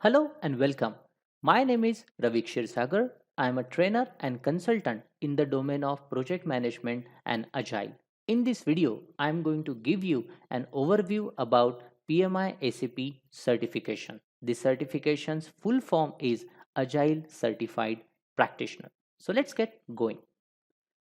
Hello and welcome. My name is Ravik Shirsagar. I am a trainer and consultant in the domain of project management and agile. In this video, I am going to give you an overview about PMI ACP certification. The certification's full form is Agile Certified Practitioner. So let's get going.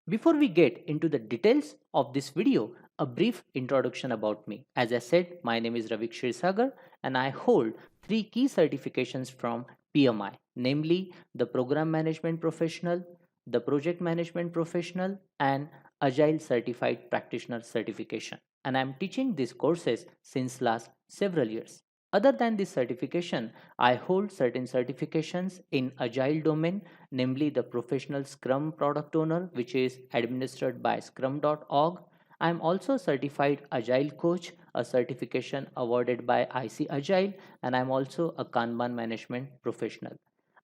Before we get into the details of this video, a brief introduction about me. As I said, my name is Ravik Shirsagar and I hold three key certifications from PMI, namely the Program Management Professional, the Project Management Professional, and Agile Certified Practitioner certification. And I'm teaching these courses since last several years. Other than this certification, I hold certain certifications in Agile domain, namely the Professional Scrum Product Owner, which is administered by scrum.org. I am also certified Agile Coach, a certification awarded by IC Agile, and I am also a Kanban management professional.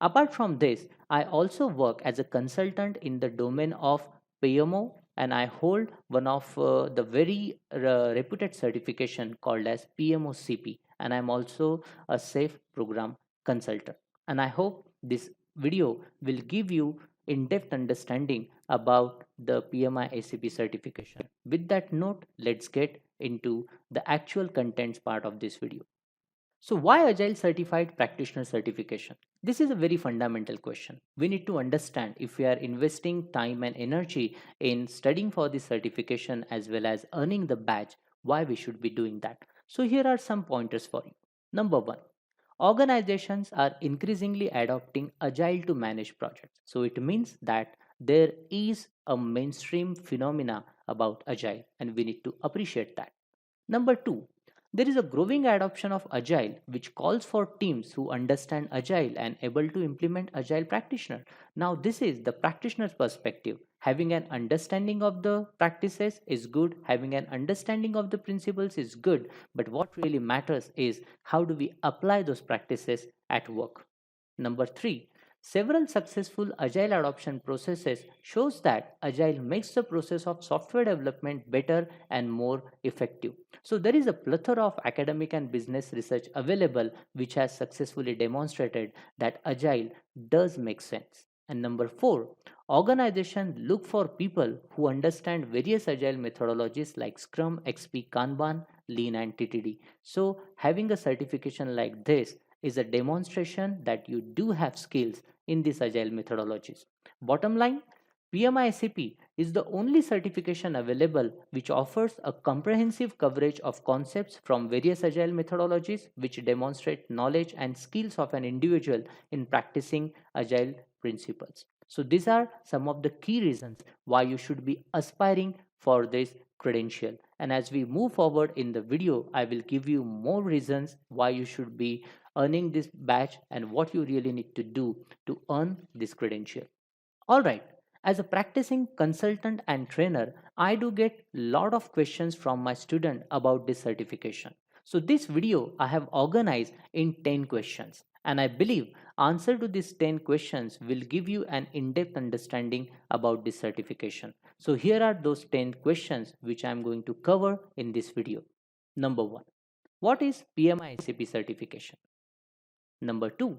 Apart from this, I also work as a consultant in the domain of PMO, and I hold one of the very reputed certification called as PMOCP, and I'm also a safe program consultant. And I hope this video will give you in-depth understanding about the PMI ACP certification. With that note, let's get into the actual contents part of this video. So why Agile Certified Practitioner certification? This is a very fundamental question. We need to understand if we are investing time and energy in studying for this certification as well as earning the badge, why we should be doing that. So here are some pointers for you. Number one, organizations are increasingly adopting Agile to manage projects. So it means that there is a mainstream phenomena about Agile and we need to appreciate that. Number two, there is a growing adoption of Agile which calls for teams who understand Agile and able to implement Agile practitioner. Now, this is the practitioner's perspective. Having an understanding of the practices is good, having an understanding of the principles is good, but what really matters is how do we apply those practices at work. Number three, several successful agile adoption processes shows that agile makes the process of software development better and more effective. So there is a plethora of academic and business research available which has successfully demonstrated that agile does make sense. And number four, organizations look for people who understand various agile methodologies like Scrum, XP, Kanban, Lean, and TTD. So having a certification like this is a demonstration that you do have skills in these agile methodologies. Bottom line, PMICP is the only certification available which offers a comprehensive coverage of concepts from various agile methodologies which demonstrate knowledge and skills of an individual in practicing agile principles. So these are some of the key reasons why you should be aspiring for this credential. And as we move forward in the video, I will give you more reasons why you should be earning this badge and what you really need to do to earn this credential. All right, as a practicing consultant and trainer, I do get lot of questions from my student about this certification. So this video I have organized in 10 questions and I believe answer to these 10 questions will give you an in-depth understanding about this certification. So here are those 10 questions which I am going to cover in this video. Number 1. What is PMI-ACP certification? Number 2.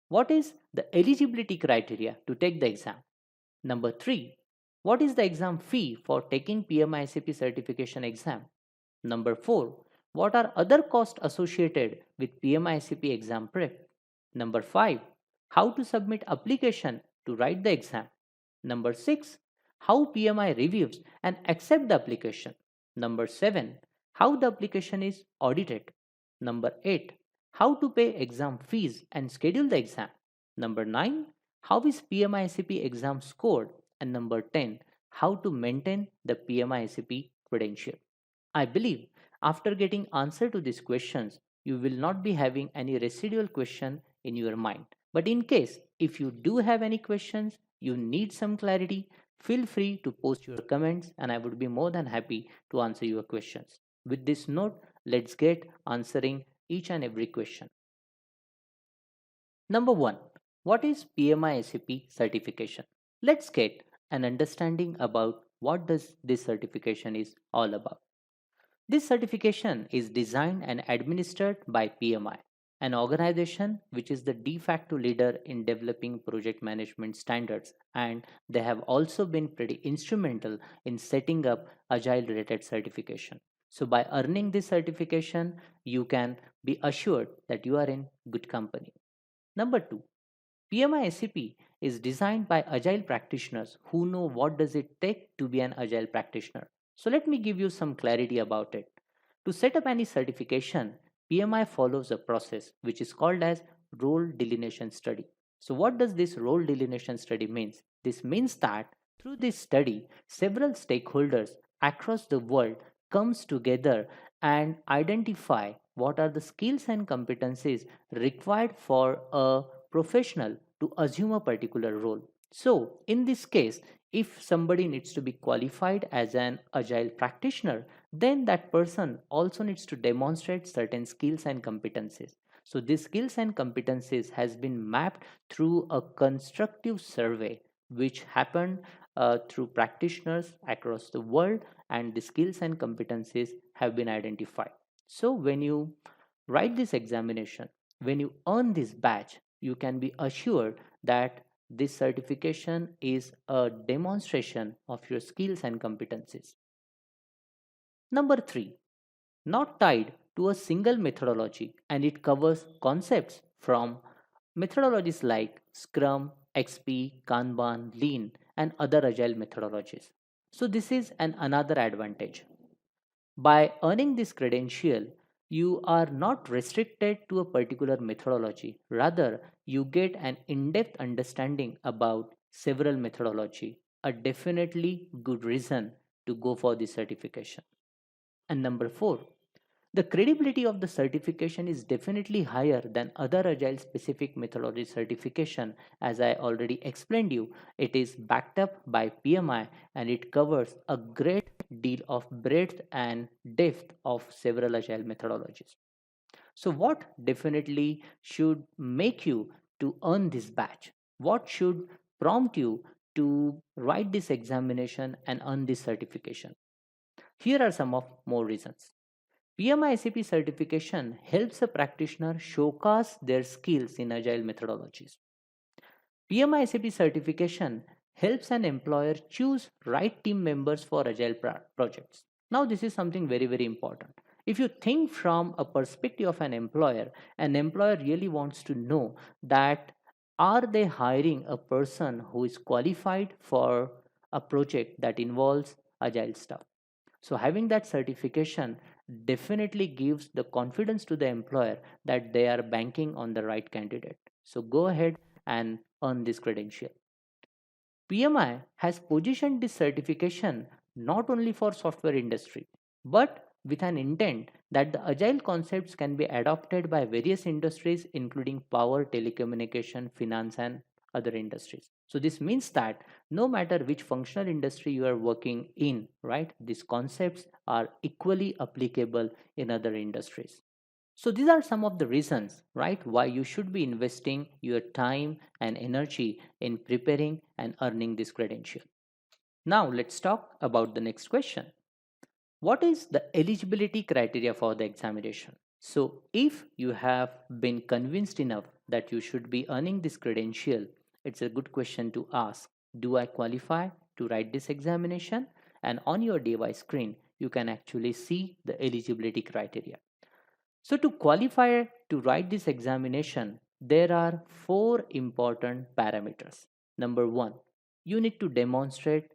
What is the eligibility criteria to take the exam? Number 3. What is the exam fee for taking PMICP certification exam? Number 4. What are other costs associated with PMICP exam prep? Number 5. How to submit application to write the exam? Number 6. How PMI reviews and accept the application? Number 7. How the application is audited? Number 8. How to pay exam fees and schedule the exam? Number 9. How is PMICP exam scored? And number 10. How to maintain the PMICP credential? I believe after getting answer to these questions, you will not be having any residual question in your mind. But in case if you do have any questions, you need some clarity, feel free to post your comments and I would be more than happy to answer your questions. With this note, let's get answering each and every question. Number 1. What is PMI-ACP certification? Let's get an understanding about what does this certification is all about. This certification is designed and administered by PMI. an organization which is the de facto leader in developing project management standards, and they have also been pretty instrumental in setting up agile related certification. So by earning this certification, you can be assured that you are in good company. Number 2, PMI SAP is designed by agile practitioners who know what does it take to be an agile practitioner. So let me give you some clarity about it. To set up any certification, PMI follows a process which is called as role delineation study. So what does this role delineation study means? This means that through this study, several stakeholders across the world comes together and identify what are the skills and competencies required for a professional to assume a particular role. So, in this case, if somebody needs to be qualified as an agile practitioner, then that person also needs to demonstrate certain skills and competencies. So, these skills and competencies has been mapped through a constructive survey which happened through practitioners across the world, and the skills and competencies have been identified. So, when you write this examination, when you earn this badge, you can be assured that this certification is a demonstration of your skills and competencies. Number 3, not tied to a single methodology, and it covers concepts from methodologies like Scrum, XP, Kanban, Lean, and other agile methodologies. So, this is another advantage. By earning this credential, you are not restricted to a particular methodology. Rather, you get an in-depth understanding about several methodology, a definitely good reason to go for this certification. And number 4, the credibility of the certification is definitely higher than other agile specific methodology certification. As I already explained you, it is backed up by PMI and it covers a great deal of breadth and depth of several agile methodologies. So what definitely should make you to earn this badge? What should prompt you to write this examination and earn this certification? Here are some of more reasons. PMI SAP certification helps a practitioner showcase their skills in agile methodologies. PMI SAP certification helps an employer choose right team members for agile projects. Now, this is something very, very important. If you think from a perspective of an employer really wants to know that are they hiring a person who is qualified for a project that involves agile stuff. So having that certification definitely gives the confidence to the employer that they are banking on the right candidate. So go ahead and earn this credential. PMI has positioned this certification not only for software industry, but with an intent that the agile concepts can be adopted by various industries including power, telecommunication, finance, and other industries. So this means that no matter which functional industry you are working in, right, these concepts are equally applicable in other industries. So these are some of the reasons, right, why you should be investing your time and energy in preparing and earning this credential. Now let's talk about the next question. What is the eligibility criteria for the examination? So if you have been convinced enough that you should be earning this credential, it's a good question to ask. Do I qualify to write this examination? And on your device screen, you can actually see the eligibility criteria. So to qualify to write this examination, there are 4 important parameters. Number 1, you need to demonstrate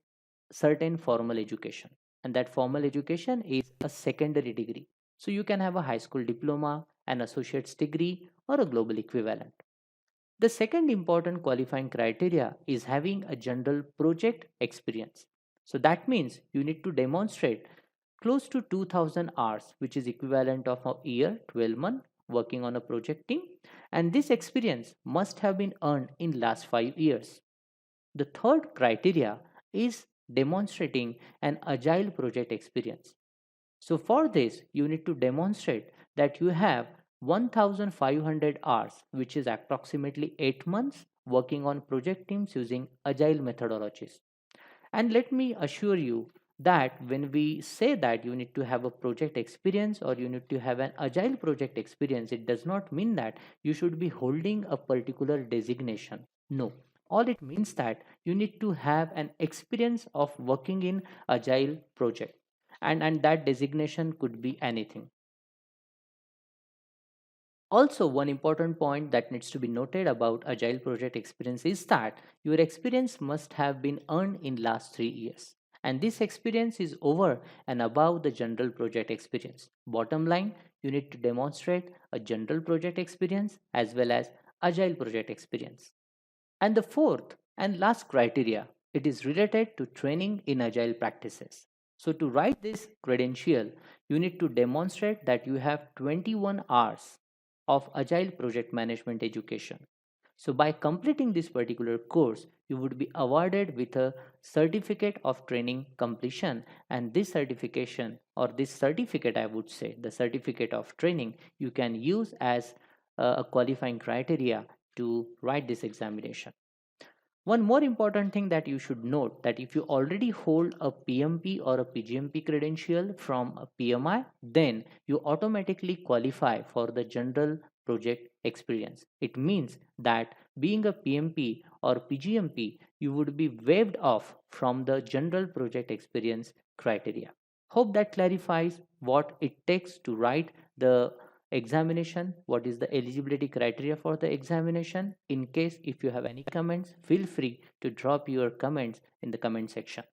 certain formal education, and that formal education is a secondary degree. So you can have a high school diploma, an associate's degree, or a global equivalent. The second important qualifying criteria is having a general project experience. So that means you need to demonstrate close to 2000 hours, which is equivalent of a year, 12 months working on a project team, and this experience must have been earned in last 5 years. The third criteria is demonstrating an agile project experience. So for this, you need to demonstrate that you have 1500 hours, which is approximately 8 months working on project teams using agile methodologies. And let me assure you that when we say that you need to have a project experience or you need to have an agile project experience, it does not mean that you should be holding a particular designation. No, all it means that you need to have an experience of working in agile project, and that designation could be anything. Also, one important point that needs to be noted about agile project experience is that your experience must have been earned in last 3 years. And this experience is over and above the general project experience. Bottom line, you need to demonstrate a general project experience as well as agile project experience. And the fourth and last criteria, it is related to training in agile practices. So to write this credential, you need to demonstrate that you have 21 hours of agile project management education. So by completing this particular course, you would be awarded with a certificate of training completion, and this certification or this certificate, I would say, the certificate of training, you can use as a qualifying criteria to write this examination. One more important thing that you should note, that if you already hold a PMP or a PGMP credential from a PMI, then you automatically qualify for the general project experience. It means that being a PMP or PGMP, you would be waived off from the general project experience criteria. Hope that clarifies what it takes to write the examination, what is the eligibility criteria for the examination. In case if you have any comments, feel free to drop your comments in the comment section.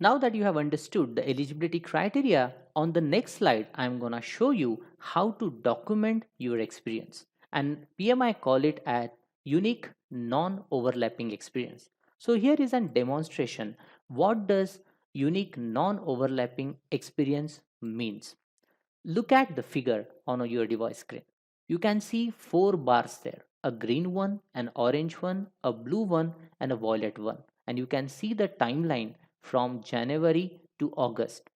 Now that you have understood the eligibility criteria, on the next slide I am going to show you how to document your experience, and PMI call it as unique non-overlapping experience. So here is a demonstration. What does unique non-overlapping experience means? Look at the figure on your device screen. You can see 4 bars there, a green one, an orange one, a blue one, and a violet one. And you can see the timeline from January to August.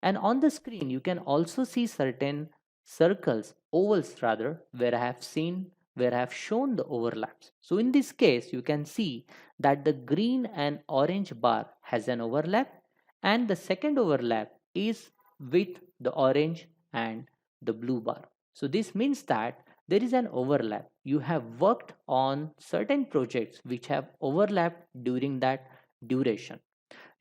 And on the screen, you can also see certain circles, ovals rather, where I have shown the overlaps. So in this case, you can see that the green and orange bar has an overlap, and the second overlap is with the orange and the blue bar. So this means that there is an overlap. You have worked on certain projects which have overlapped during that duration.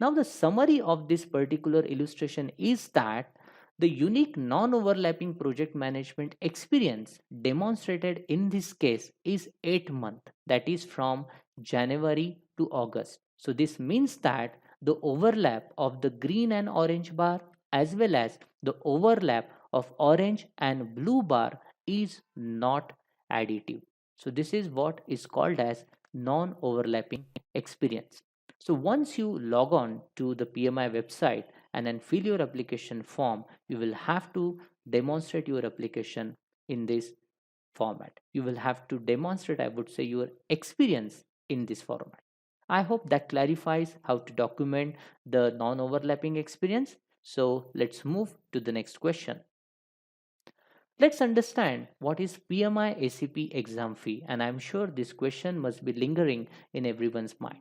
Now, the summary of this particular illustration is that the unique non-overlapping project management experience demonstrated in this case is 8 months, that is from January to August. So this means that the overlap of the green and orange bar as well as the overlap of orange and blue bar is not additive. So this is what is called as non-overlapping experience. So once you log on to the PMI website and then fill your application form, you will have to demonstrate your application in this format. You will have to demonstrate, I would say, your experience in this format. I hope that clarifies how to document the non-overlapping experience. So let's move to the next question. Let's understand what is PMI ACP exam fee, and I'm sure this question must be lingering in everyone's mind.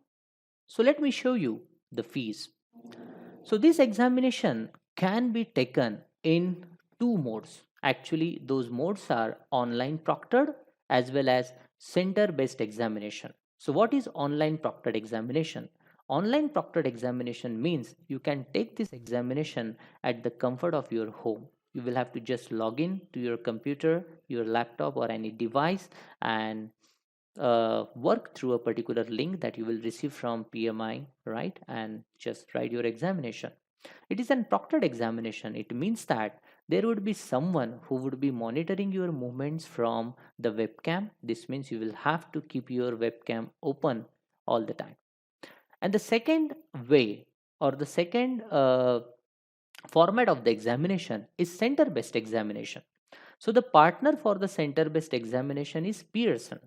So let me show you the fees. So this examination can be taken in two modes. Actually, those modes are online proctored as well as center based examination. So what is online proctored examination? Online proctored examination means you can take this examination at the comfort of your home. You will have to just log in to your computer, your laptop, or any device, and work through a particular link that you will receive from PMI, right? And just write your examination. It is an proctored examination. It means that there would be someone who would be monitoring your movements from the webcam. This means you will have to keep your webcam open all the time. And the second way, or the second format of the examination, is center based examination. So the partner for the center based examination is Pearson.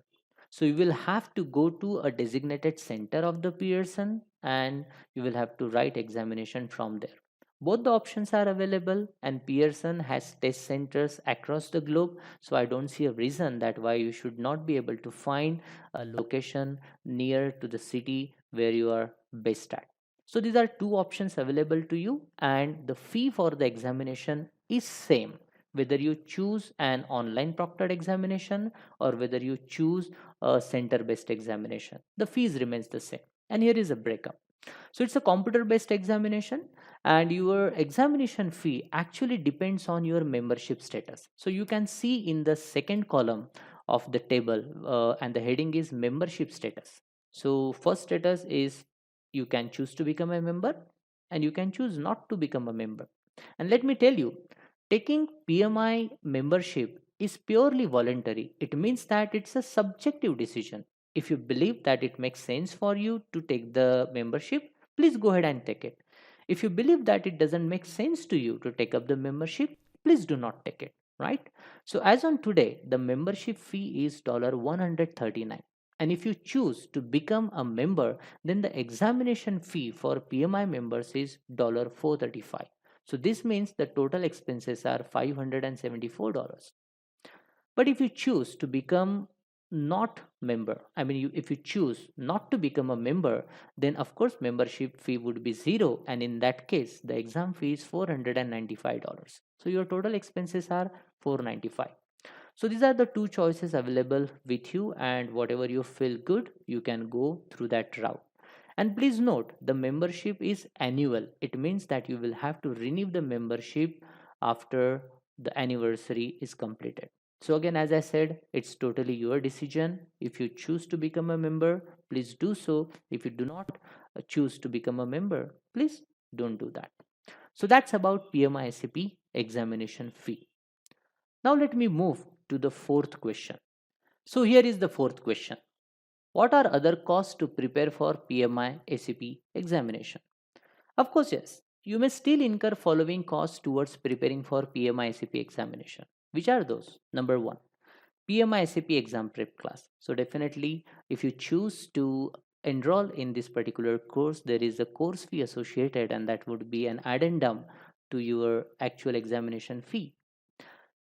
So you will have to go to a designated center of the Pearson and you will have to write examination from there. Both the options are available, and Pearson has test centers across the globe. So I don't see a reason that why you should not be able to find a location near to the city where you are based at. So these are two options available to you, and the fee for the examination is same whether you choose an online proctored examination or whether you choose a center based examination. The fees remains the same. And here is a breakup. So it's a computer based examination, and your examination fee actually depends on your membership status. So you can see in the second column of the table, and the heading is membership status. So first status is you can choose to become a member and you can choose not to become a member. And let me tell you, taking PMI membership is purely voluntary. It means that it's a subjective decision. If you believe that it makes sense for you to take the membership, please go ahead and take it. If you believe that it doesn't make sense to you to take up the membership, please do not take it, right? So as on today, the membership fee is $139. And if you choose to become a member, then the examination fee for PMI members is $435. So this means the total expenses are $574. But if you choose to become not member, I mean, if you choose not to become a member, then of course membership fee would be zero, and in that case, the exam fee is $495. So your total expenses are $495. So these are the two choices available with you, and whatever you feel good, you can go through that route. And please note, the membership is annual. It means that you will have to renew the membership after the anniversary is completed. So again, as I said, it's totally your decision. If you choose to become a member, please do so. If you do not choose to become a member, please don't do that. So that's about PMI SAP examination fee. Now let me move to the fourth question. So here is the fourth question. What are other costs to prepare for PMI ACP examination? Of course, yes, you may still incur following costs towards preparing for PMI ACP examination. Which are those? Number one, PMI ACP exam prep class. So definitely, if you choose to enroll in this particular course, there is a course fee associated, and that would be an addendum to your actual examination fee.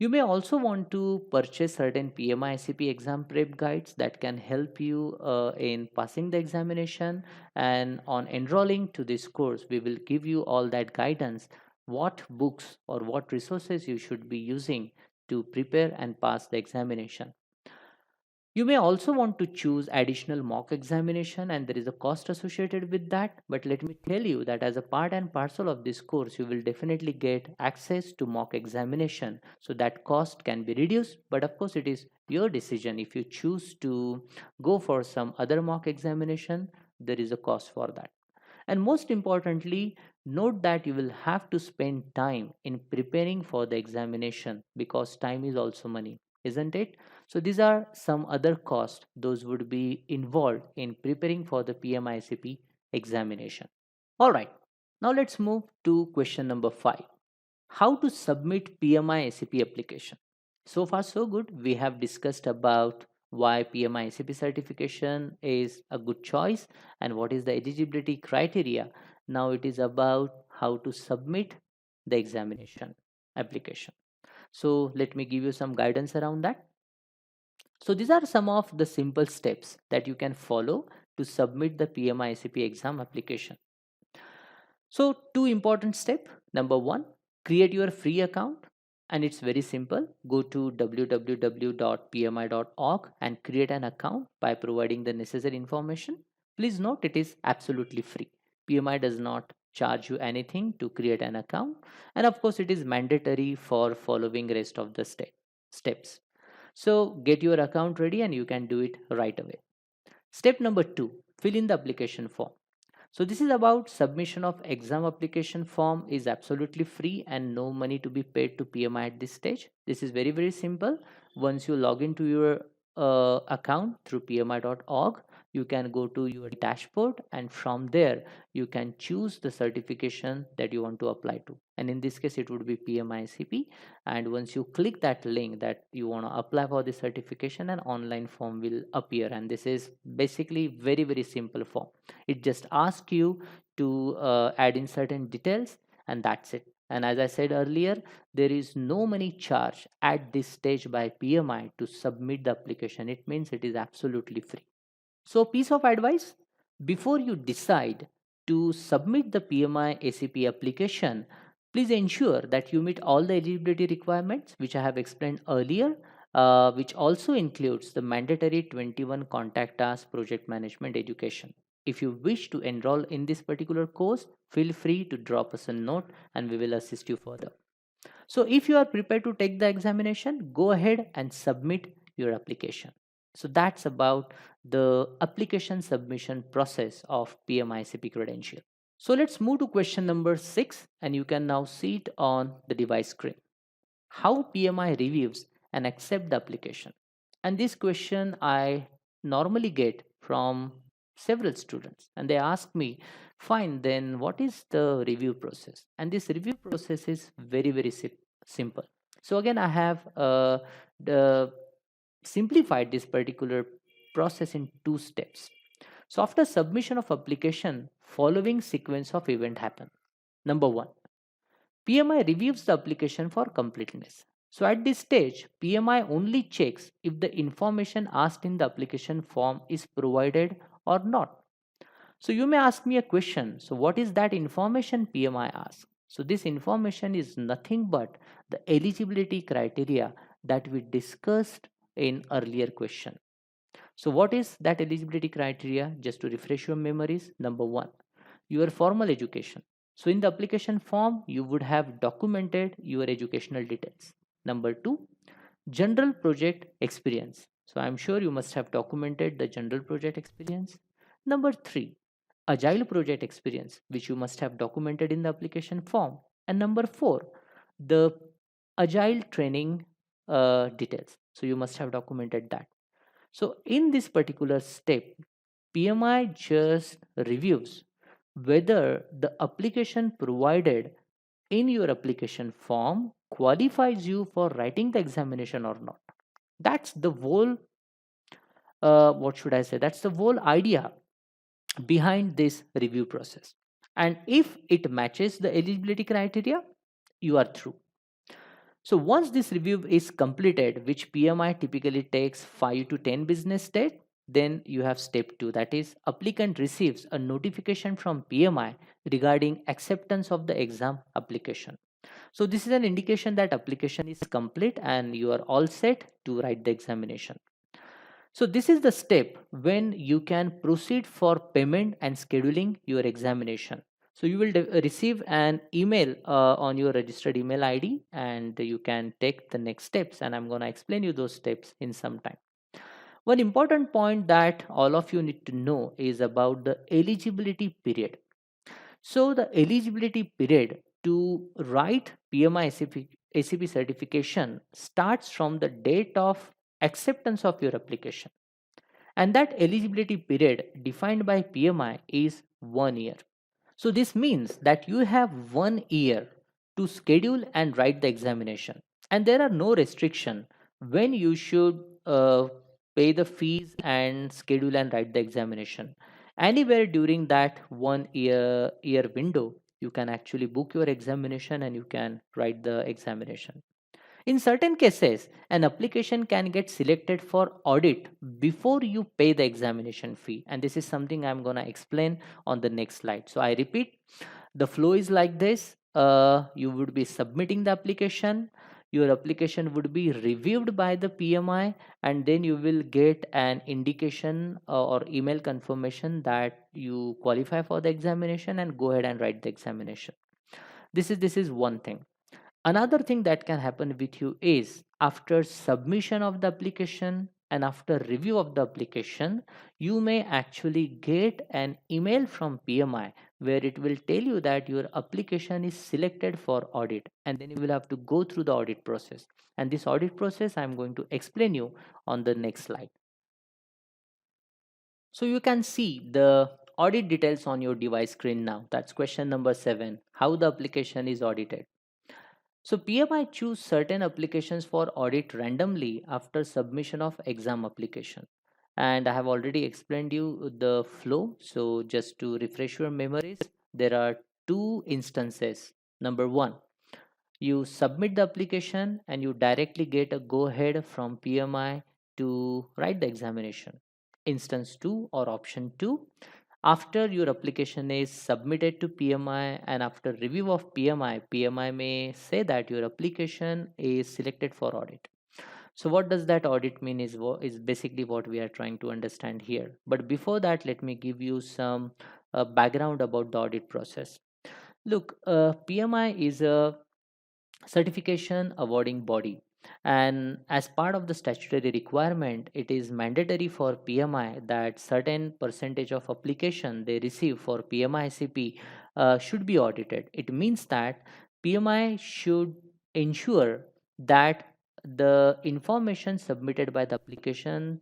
You may also want to purchase certain PMI ICP exam prep guides that can help you in passing the examination. And on enrolling to this course, we will give you all that guidance, what books or what resources you should be using to prepare and pass the examination. You may also want to choose additional mock examination, and there is a cost associated with that. But let me tell you that as a part and parcel of this course, you will definitely get access to mock examination. So that cost can be reduced, but of course it is your decision. If you choose to go for some other mock examination, there is a cost for that. And most importantly, note that you will have to spend time in preparing for the examination, because time is also money, isn't it? So these are some other costs those would be involved in preparing for the PMICP examination. All right, now let's move to question number 5. How to submit PMI SAP application? So far so good. We have discussed about why PMI SAP certification is a good choice and what is the eligibility criteria. Now it is about how to submit the examination application. So let me give you some guidance around that. So these are some of the simple steps that you can follow to submit the PMI SAP exam application. So two important steps. Number one, create your free account, and it's very simple. Go to www.pmi.org and create an account by providing the necessary information. Please note it is absolutely free. PMI does not charge you anything to create an account, and of course it is mandatory for following rest of the steps. So get your account ready and you can do it right away. Step number 2, fill in the application form. So this is about submission of exam application form is absolutely free and no money to be paid to PMI at this stage. This is very simple. Once you log into your account through pmi.org, you can go to your dashboard, and from there you can choose the certification that you want to apply to. And in this case, it would be PMI CP. And once you click that link that you want to apply for the certification, an online form will appear. And this is basically very simple form. It just asks you to add in certain details, and that's it. And as I said earlier, there is no money charge at this stage by PMI to submit the application. It means it is absolutely free. So piece of advice, before you decide To submit the PMI ACP application, please ensure that you meet all the eligibility requirements which I have explained earlier, which also includes the mandatory 21 contact us project management education. If you wish to enroll in this particular course, feel free to drop us a note and we will assist you further. So if you are prepared to take the examination, go ahead and submit your application. So that's about the application submission process of PMICP credential. So let's move to question number 6, and you can now see it on the device screen. How PMI reviews and accept the application? And this question I normally get from several students, and they ask me, fine, then what is the review process? And this review process is very, very simple. So again, I have the simplified this particular process in 2 steps. So after submission of application, following sequence of event happen. Number 1, PMI reviews the application for completeness. So at this stage, PMI only checks if the information asked in the application form is provided or not. So you may ask me a question. So what is that information PMI asks? So this information is nothing but the eligibility criteria that we discussed in earlier question. So what is that eligibility criteria? Just to refresh your memories. Number 1, your formal education. So in the application form, you would have documented your educational details. Number 2, general project experience. So I'm sure you must have documented the general project experience. Number 3, agile project experience, which you must have documented in the application form. And number 4, the agile training details. So you must have documented that. So in this particular step, PMI just reviews whether the application provided in your application form qualifies you for writing the examination or not. That's the whole, what should I say? That's the whole idea behind this review process. And if it matches the eligibility criteria, you are through. So once this review is completed, which PMI typically takes 5 to 10 business days, then you have step 2, that is applicant receives a notification from PMI regarding acceptance of the exam application. So this is an indication that application is complete and you are all set to write the examination. So this is the step when you can proceed for payment and scheduling your examination. So you will receive an email on your registered email ID, and you can take the next steps, and I'm going to explain you those steps in some time. One important point that all of you need to know is about the eligibility period. So the eligibility period to write PMI ACP certification starts from the date of acceptance of your application. And that eligibility period defined by PMI is 1 year. So this means that you have 1 year to schedule and write the examination. And there are no restriction when you should pay the fees and schedule and write the examination. Anywhere during that 1 year window, you can actually book your examination and you can write the examination. In certain cases, an application can get selected for audit before you pay the examination fee. And this is something I'm going to explain on the next slide. So I repeat, the flow is like this. You would be submitting the application. Your application would be reviewed by the PMI, and then you will get an indication or email confirmation that you qualify for the examination and go ahead and write the examination. This is one thing. Another thing that can happen with you is after submission of the application and after review of the application, you may actually get an email from PMI where it will tell you that your application is selected for audit, and then you will have to go through the audit process. And this audit process I'm going to explain you on the next slide. So you can see the audit details on your device screen now. That's question number 7, how the application is audited. So PMI choose certain applications for audit randomly after submission of exam application. And I have already explained you the flow. So just to refresh your memories, there are 2 instances. Number 1, you submit the application and you directly get a go ahead from PMI to write the examination. Instance 2 or option 2, After your application is submitted to PMI and after review of PMI may say that your application is selected for audit. So what does that audit mean is basically what we are trying to understand here. But before that, let me give you some background about the audit process. Look, PMI is a certification awarding body, and as part of the statutory requirement, it is mandatory for PMI that certain percentage of application they receive for PMI CP should be audited. It means that PMI should ensure that the information submitted by the application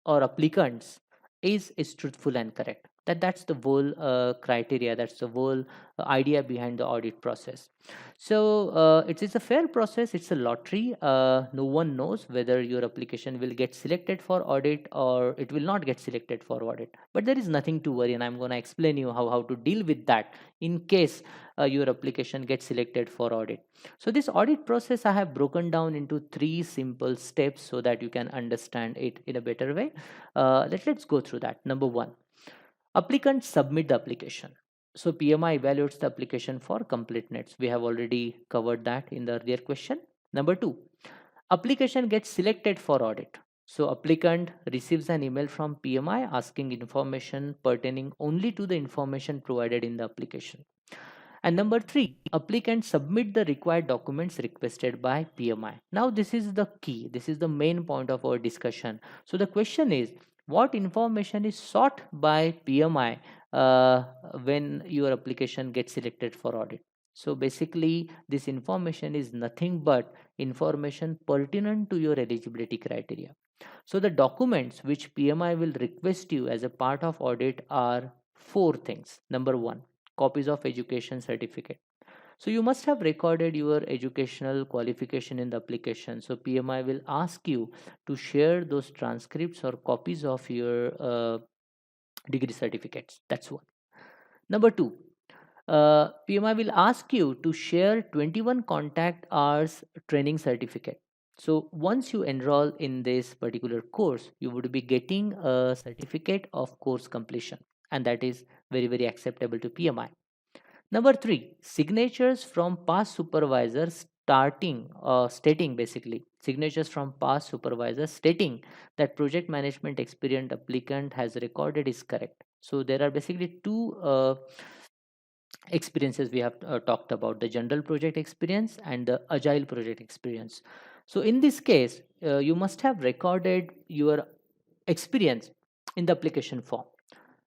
or applicants is truthful and correct. That's the whole criteria, that's the whole idea behind the audit process. So it is a fair process, it's a lottery. No one knows whether your application will get selected for audit or it will not get selected for audit, but there is nothing to worry, and I'm going to explain you how to deal with that in case your application gets selected for audit. So this audit process I have broken down into three simple steps so that you can understand it in a better way. Let's go through that. Number one, applicants submit the application. So PMI evaluates the application for completeness. We have already covered that in the earlier question. Number two, application gets selected for audit. So applicant receives an email from PMI asking information pertaining only to the information provided in the application. And number three, applicants submit the required documents requested by PMI. Now, this is the key, this is the main point of our discussion. So, the question is, what information is sought by PMI when your application gets selected for audit? So, basically, this information is nothing but information pertinent to your eligibility criteria. So, the documents which PMI will request you as a part of audit are four things. Number one, copies of education certificate. So you must have recorded your educational qualification in the application. So PMI will ask you to share those transcripts or copies of your degree certificates. That's one. Number two, PMI will ask you to share 21 contact hours training certificate. So once you enroll in this particular course, you would be getting a certificate of course completion, and that is very acceptable to PMI. Number three, signatures from past supervisors stating basically signatures from past supervisors stating that project management experience applicant has recorded is correct. So there are basically two experiences we have talked about, the general project experience and the agile project experience. So in this case, you must have recorded your experience in the application form.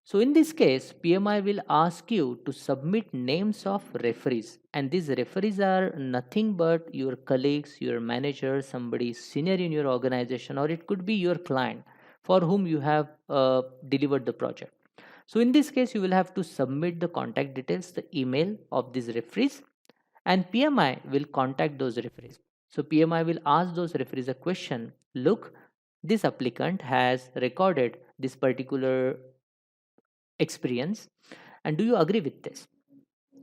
So in this case, PMI will ask you to submit names of referees, and these referees are nothing but your colleagues, your manager, somebody senior in your organization, or it could be your client for whom you have delivered the project. So in this case, you will have to submit the contact details, the email of these referees, and PMI will contact those referees. So PMI will ask those referees a question. Look, this applicant has recorded this particular experience, and do you agree with this?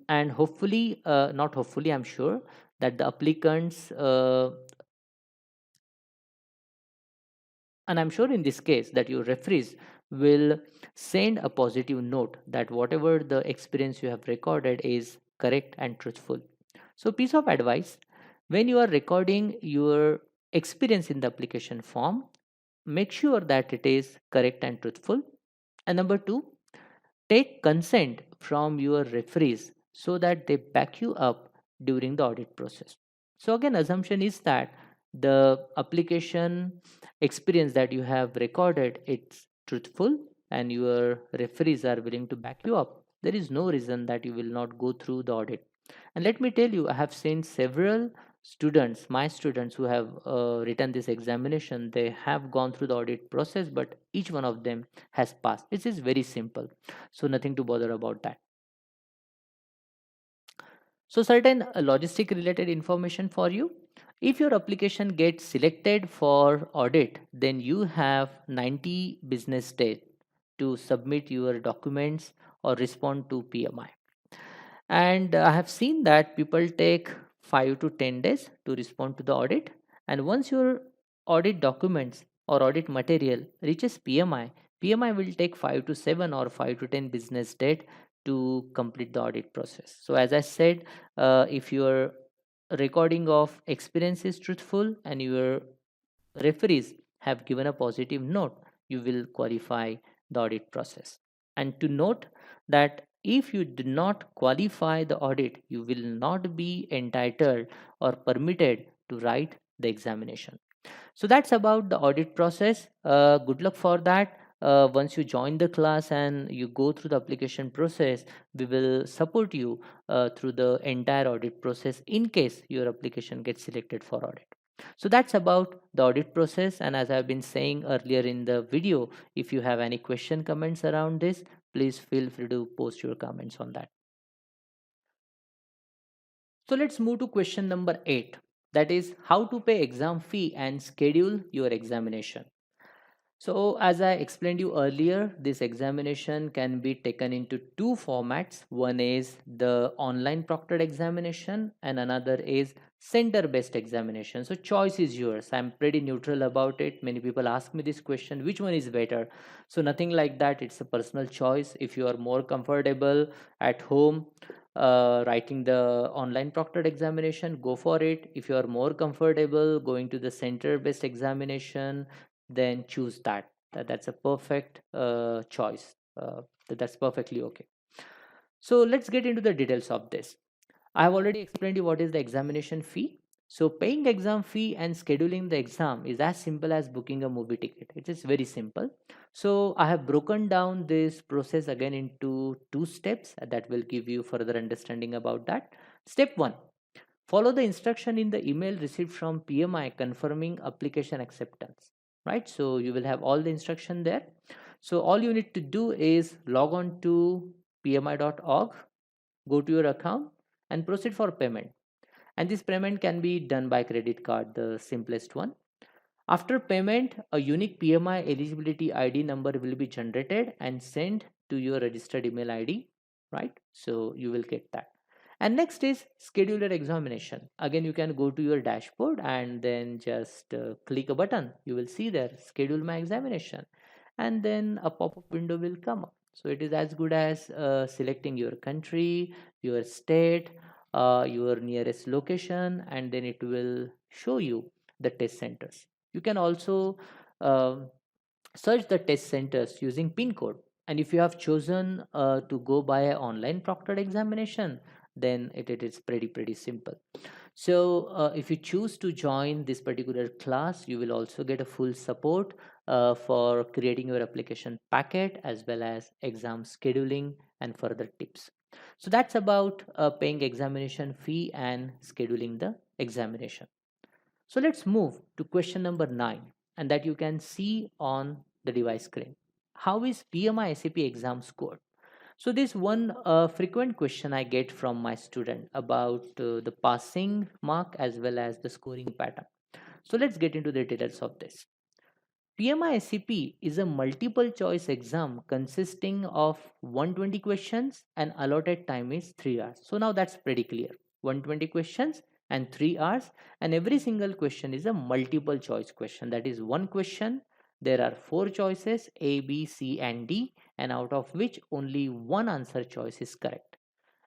And hopefully, not hopefully, I'm sure that the applicants and I'm sure in this case that your referees will send a positive note that whatever the experience you have recorded is correct and truthful. So piece of advice, when you are recording your experience in the application form, make sure that it is correct and truthful. And number two, take consent from your referees so that they back you up during the audit process. So again, assumption is that the application experience that you have recorded, it's truthful and your referees are willing to back you up. There is no reason that you will not go through the audit. And let me tell you, I have seen several students, my students who have written this examination, they have gone through the audit process, but each one of them has passed. It is very simple, so nothing to bother about that. So certain logistic related information for you. If your application gets selected for audit, then you have 90 business days to submit your documents or respond to PMI. And I have seen that people take 5 to 10 days to respond to the audit. And once your audit documents or audit material reaches PMI, PMI will take 5 to 7 or 5 to 10 business days to complete the audit process. So as I said, if your recording of experience is truthful and your referees have given a positive note, you will qualify the audit process. And to note that if you do not qualify the audit, you will not be entitled or permitted to write the examination. So that's about the audit process. Good luck for that. Once you join the class and you go through the application process, we will support you through the entire audit process in case your application gets selected for audit. So that's about the audit process. And as I've been saying earlier in the video, if you have any question, comments around this, please feel free to post your comments on that. So let's move to question number 8. That is how to pay exam fee and schedule your examination. So as I explained you earlier, this examination can be taken into two formats. One is the online proctored examination and another is center based examination. So choice is yours. I'm pretty neutral about it. Many people ask me this question, which one is better? So nothing like that. It's a personal choice. If you are more comfortable at home writing the online proctored examination, go for it. If you are more comfortable going to the center based examination, then choose that. That's a perfect choice. That's perfectly okay. So let's get into the details of this. I have already explained you what is the examination fee. So paying exam fee and scheduling the exam is as simple as booking a movie ticket. It is very simple. So I have broken down this process again into two steps that will give you further understanding about that. Step 1. Follow the instruction in the email received from PMI confirming application acceptance, right? So you will have all the instruction there. So all you need to do is log on to pmi.org, go to your account and proceed for payment. And this payment can be done by credit card, the simplest one. After payment, a unique PMI eligibility ID number will be generated and sent to your registered email ID, right? So you will get that. And next is schedule your examination. Again, you can go to your dashboard and then just click a button. You will see there, schedule my examination. And then a pop-up window will come up. So it is as good as selecting your country, your state, your nearest location, and then it will show you the test centers. You can also search the test centers using pin code. And if you have chosen to go by an online proctored examination, then it is pretty simple. So if you choose to join this particular class, you will also get a full support for creating your application packet as well as exam scheduling and further tips. So that's about paying examination fee and scheduling the examination. So let's move to question number 9, and that you can see on the device screen. How is PMI SAP exam scored? So this one frequent question I get from my student about the passing mark as well as the scoring pattern. So let's get into the details of this. PMI SCP is a multiple choice exam consisting of 120 questions and allotted time is 3 hours. So now that's pretty clear. 120 questions and 3 hours, and every single question is a multiple choice question. That is one question. There are 4 choices A, B, C and D, and out of which only one answer choice is correct.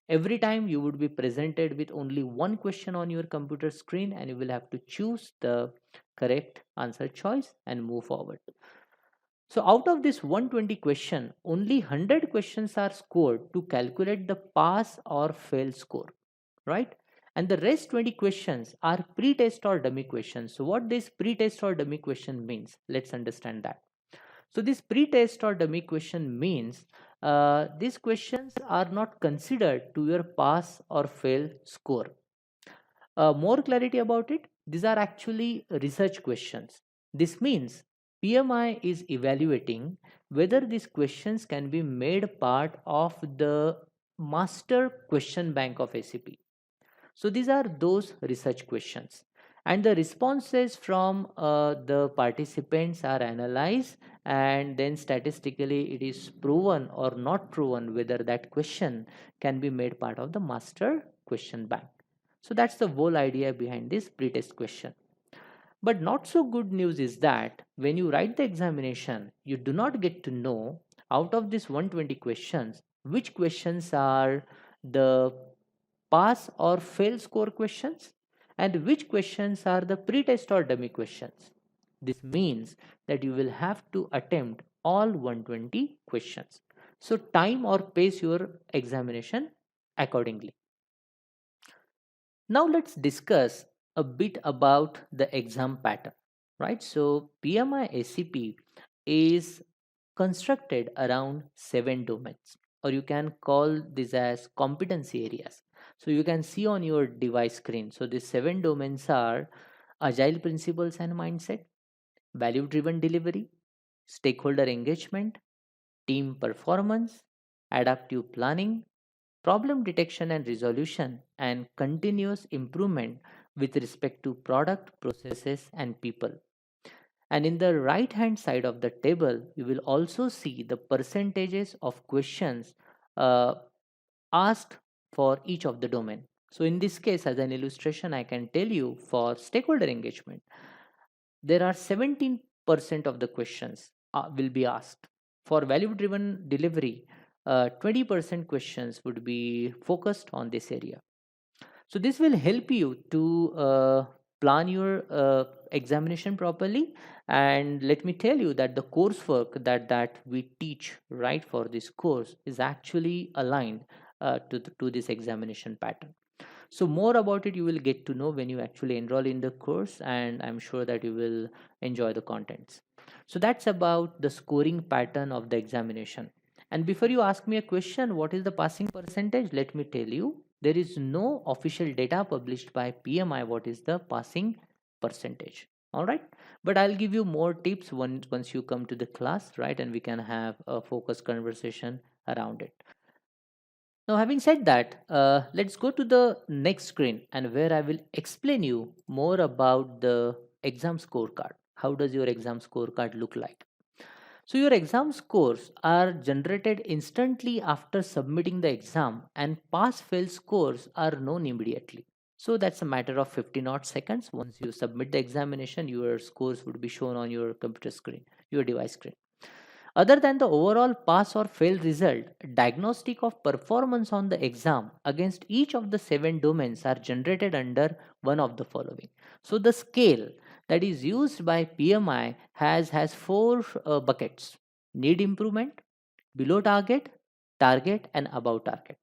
Every time you would be presented with only one question on your computer screen and you will have to choose the correct answer choice and move forward. So out of this 120 question, only 100 questions are scored to calculate the pass or fail score, right? And the rest 20 questions are pre-test or dummy questions. So what this pre-test or dummy question means, let's understand that. So this pre-test or dummy question means these questions are not considered to your pass or fail score. More clarity about it, these are actually research questions. This means PMI is evaluating whether these questions can be made part of the master question bank of SAP. So these are those research questions. And the responses from the participants are analyzed, and then statistically it is proven or not proven whether that question can be made part of the master question bank. So that's the whole idea behind this pretest question. But not so good news is that when you write the examination, you do not get to know out of this 120 questions which questions are the pass or fail score questions and which questions are the pre-test or dummy questions. This means that you will have to attempt all 120 questions. So time or pace your examination accordingly. Now let's discuss a bit about the exam pattern, right? So PMI ACP is constructed around 7 domains, or you can call this as competency areas. So you can see on your device screen. So these 7 domains are agile principles and mindset, value driven delivery, stakeholder engagement, team performance, adaptive planning, problem detection and resolution, and continuous improvement with respect to product, processes, and people. And in the right hand side of the table, you will also see the percentages of questions uh, asked for each of the domain. So in this case, as an illustration, I can tell you for stakeholder engagement, there are 17% of the questions will be asked. For value driven delivery, 20% questions would be focused on this area. So this will help you to plan your examination properly. And let me tell you that the coursework that we teach right for this course is actually aligned to this examination pattern. So more about it you will get to know when you actually enroll in the course, and I'm sure that you will enjoy the contents. So that's about the scoring pattern of the examination. And before you ask me a question, what is the passing percentage? Let me tell you, there is no official data published by PMI what is the passing percentage. All right, but I'll give you more tips once you come to the class, right? And we can have a focused conversation around it. Now, having said that, let's go to the next screen and where I will explain you more about the exam scorecard. How does your exam scorecard look like? So your exam scores are generated instantly after submitting the exam, and pass fail scores are known immediately. So that's a matter of 15 odd seconds. Once you submit the examination, your scores would be shown on your computer screen, your device screen. Other than the overall pass or fail result, diagnostic of performance on the exam against each of the 7 domains are generated under one of the following. So the scale that is used by PMI has four buckets: need improvement, below target, target, and above target.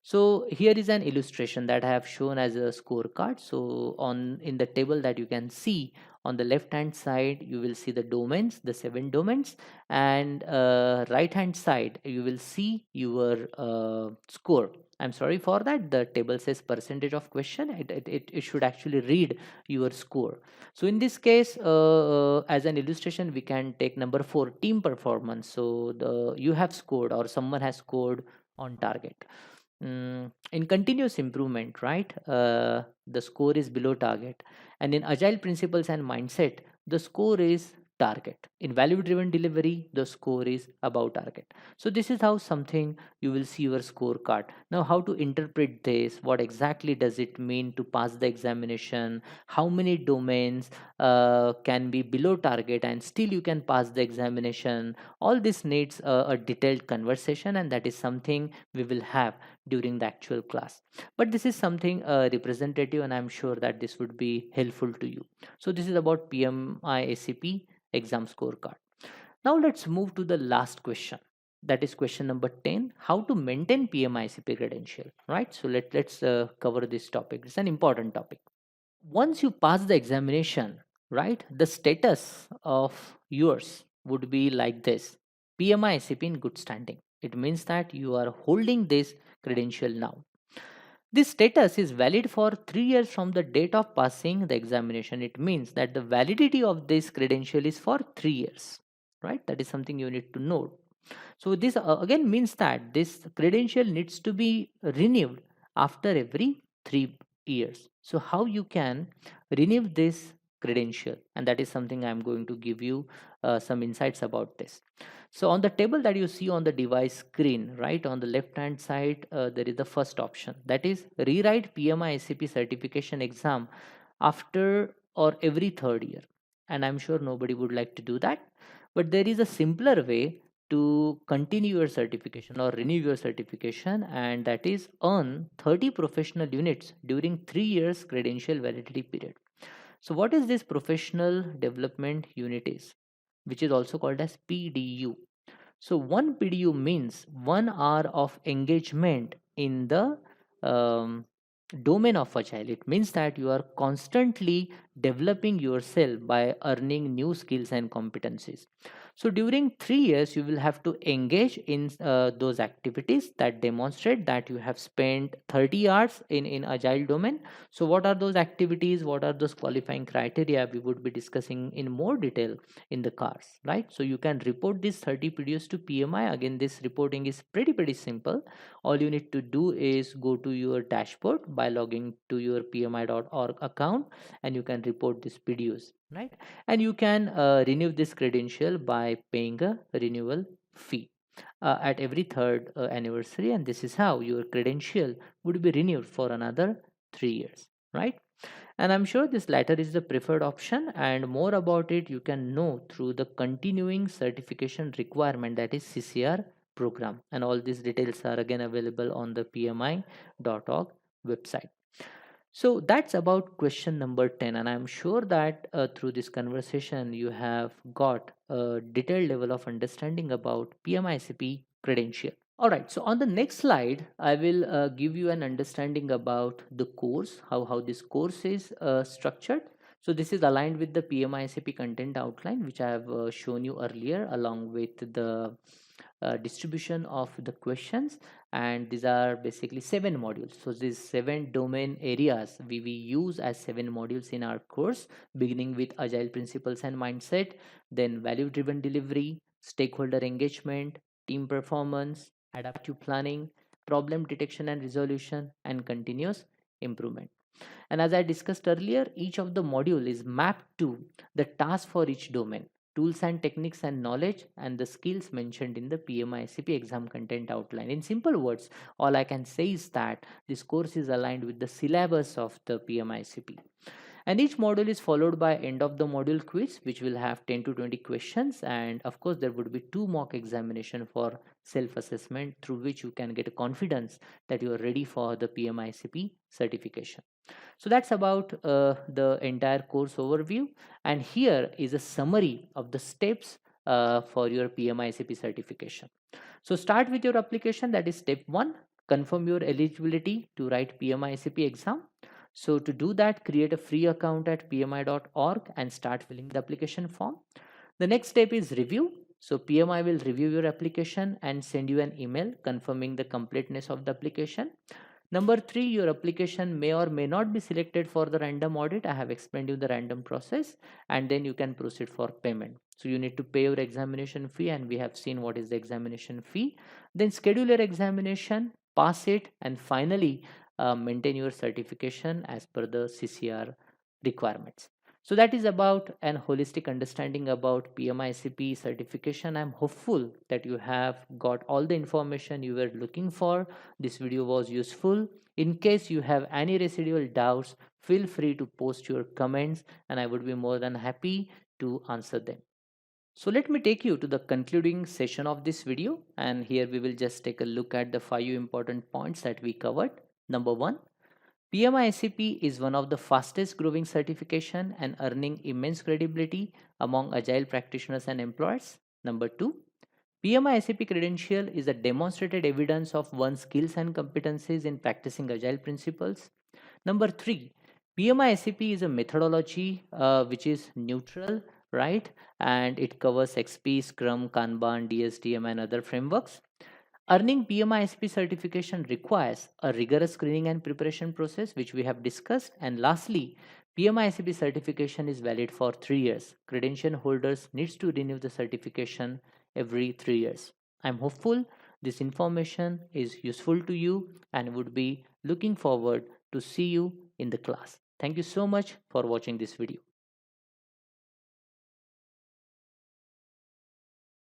So here is an illustration that I have shown as a scorecard. So on in the table that you can see on the left hand side, you will see the domains, the 7 domains, and right hand side you will see your score. I'm sorry for that. The table says percentage of question. It should actually read your score. So in this case, as an illustration, we can take number 4, team performance. So the you have scored or someone has scored on target. In continuous improvement, right? The score is below target, and in agile principles and mindset, the score is target. In value driven delivery, the score is above target. So this is how something you will see your scorecard. Now, how to interpret this? What exactly does it mean to pass the examination? How many domains can be below target and still you can pass the examination? All this needs a detailed conversation, and that is something we will have during the actual class. But this is something representative, and I'm sure that this would be helpful to you. So this is about PMI ACP exam scorecard. Now let's move to the last question. That is question number 10: how to maintain PMI ACP credential, right? So let's cover this topic. It's an important topic. Once you pass the examination, right, the status of yours would be like this: PMI ACP in good standing. It means that you are holding this credential now. This status is valid for 3 years from the date of passing the examination. It means that the validity of this credential is for 3 years, right? That is something you need to know. So this again means that this credential needs to be renewed after every 3 years. So how you can renew this credential, and that is something I'm going to give you some insights about this. So on the table that you see on the device screen, right on the left hand side, there is the first option, that is rewrite PMI SCP certification exam after or every third year. And I'm sure nobody would like to do that. But there is a simpler way to continue your certification or renew your certification, and that is earn 30 professional units during 3 years credential validity period. So what is this professional development unit is, which is also called as PDU? So one PDU means 1 hour of engagement in the um, domain of agile. It means that you are constantly developing yourself by earning new skills and competencies. So during 3 years you will have to engage in those activities that demonstrate that you have spent 30 hours in agile domain. So what are those activities, what are those qualifying criteria, we would be discussing in more detail in the cars, right? So you can report these 30 PDUs to PMI. Again, this reporting is pretty simple. All you need to do is go to your dashboard by logging to your pmi.org account, and you can report these PDUs, right? And you can renew this credential by paying a renewal fee at every third anniversary, and this is how your credential would be renewed for another 3 years, right? And I'm sure this latter is the preferred option, and more about it you can know through the continuing certification requirement, that is CCR program. And all these details are again available on the pmi.org website. So that's about question number 10, and I'm sure that through this conversation you have got a detailed level of understanding about PMICP credential. All right, so on the next slide, I will give you an understanding about the course, how this course is structured. So this is aligned with the PMICP content outline, which I have shown you earlier, along with the distribution of the questions. And these are basically 7 modules. So these 7 domain areas we use as 7 modules in our course, beginning with agile principles and mindset, then value driven delivery, stakeholder engagement, team performance, adaptive planning, problem detection and resolution, and continuous improvement. And as I discussed earlier, each of the module is mapped to the task for each domain, tools and techniques and knowledge, and the skills mentioned in the PMI-SCP exam content outline. In simple words, all I can say is that this course is aligned with the syllabus of the PMI-SCP. And each module is followed by end of the module quiz, which will have 10 to 20 questions, and of course there would be 2 mock examination for self-assessment, through which you can get a confidence that you are ready for the PMICP certification. So that's about the entire course overview, and here is a summary of the steps for your PMICP certification. So start with your application, that is step 1. Confirm your eligibility to write PMICP exam. So to do that, create a free account at pmi.org and start filling the application form. The next step is review. So PMI will review your application and send you an email confirming the completeness of the application. Number 3, your application may or may not be selected for the random audit. I have explained you the random process, and then you can proceed for payment. So you need to pay your examination fee, and we have seen what is the examination fee. Then schedule your examination, pass it, and finally maintain your certification as per the CCR requirements. So that is about an holistic understanding about PMICP certification. I'm hopeful that you have got all the information you were looking for. This video was useful. In case you have any residual doubts, feel free to post your comments and I would be more than happy to answer them. So let me take you to the concluding session of this video, and here we will just take a look at the 5 important points that we covered. Number 1, PMI-SCP is one of the fastest growing certification and earning immense credibility among agile practitioners and employers. Number 2, PMI-SCP credential is a demonstrated evidence of one's skills and competencies in practicing agile principles. Number 3, PMI-SCP is a methodology which is neutral, right? And it covers XP, Scrum, Kanban, DSDM, and other frameworks. Earning PMI-SCP certification requires a rigorous screening and preparation process, which we have discussed. And lastly, PMI-SCP certification is valid for 3 years. Credential holders needs to renew the certification every 3 years. I'm hopeful this information is useful to you and would be looking forward to see you in the class. Thank you so much for watching this video.